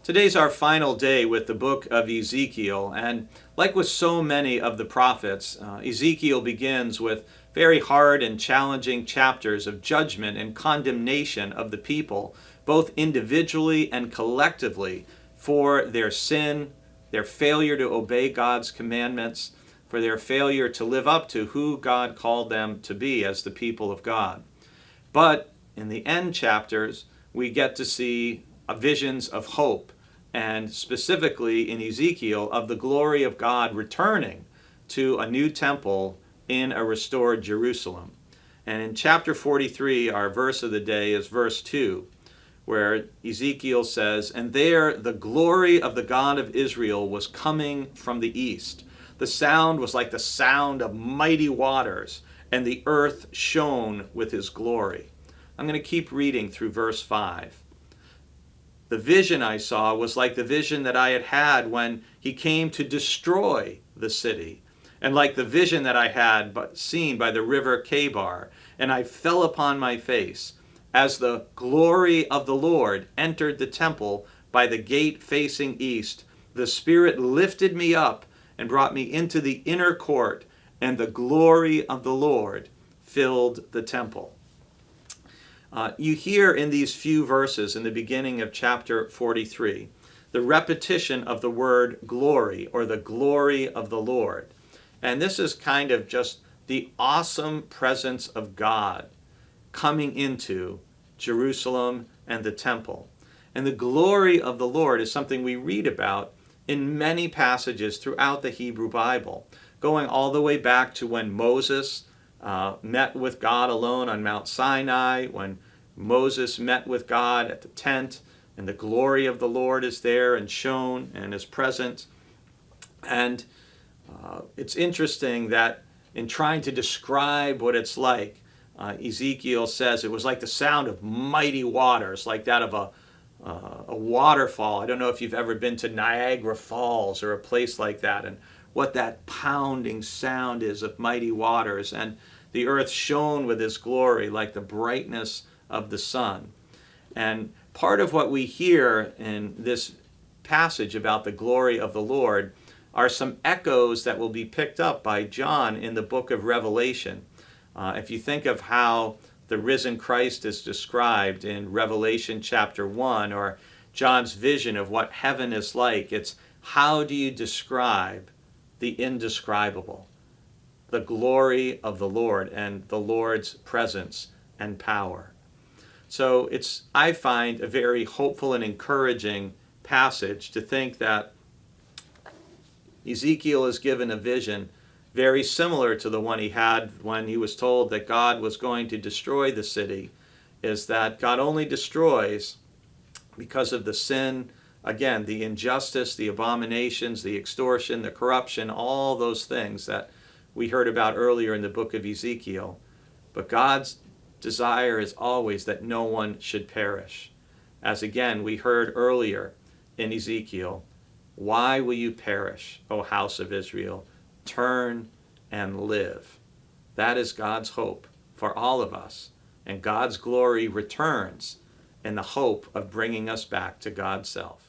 Today's our final day with the book of Ezekiel, and like with so many of the prophets, Ezekiel begins with very hard and challenging chapters of judgment and condemnation of the people, both individually and collectively, for their sin, their failure to obey God's commandments, for their failure to live up to who God called them to be as the people of God. But in the end chapters, we get to see visions of hope, and specifically in Ezekiel, of the glory of God returning to a new temple in a restored Jerusalem. And in chapter 43, our verse of the day is verse 2, where Ezekiel says, "And there the glory of the God of Israel was coming from the east. The sound was like the sound of mighty waters, and the earth shone with his glory." I'm going to keep reading through verse 5. "The vision I saw was like the vision that I had had when he came to destroy the city, and like the vision that I had seen by the river Chebar, and I fell upon my face. As the glory of the Lord entered the temple by the gate facing east, the Spirit lifted me up and brought me into the inner court, and the glory of the Lord filled the temple." You hear in these few verses in the beginning of chapter 43 the repetition of the word glory, or the glory of the Lord. And this is kind of just the awesome presence of God coming into Jerusalem and the temple. And the glory of the Lord is something we read about in many passages throughout the Hebrew Bible, going all the way back to when Moses met with God alone on Mount Sinai, when Moses met with God at the tent, and the glory of the Lord is there and shone and is present. And it's interesting that in trying to describe what it's like, Ezekiel says it was like the sound of mighty waters, like that of a waterfall. I don't know if you've ever been to Niagara Falls or a place like that, and what that pounding sound is of mighty waters. And the earth shone with his glory like the brightness of the sun. And part of what we hear in this passage about the glory of the Lord are some echoes that will be picked up by John in the book of Revelation. If you think of how the risen Christ is described in Revelation chapter 1, or John's vision of what heaven is like, it's how do you describe the indescribable, the glory of the Lord and the Lord's presence and power. So it's, I find, a very hopeful and encouraging passage to think that Ezekiel is given a vision very similar to the one he had when he was told that God was going to destroy the city, is that God only destroys because of the sin, again, the injustice, the abominations, the extortion, the corruption, all those things that we heard about earlier in the book of Ezekiel. But God's desire is always that no one should perish. As again, we heard earlier in Ezekiel, "Why will you perish, O house of Israel? Turn and live." That is God's hope for all of us. And God's glory returns in the hope of bringing us back to God's self.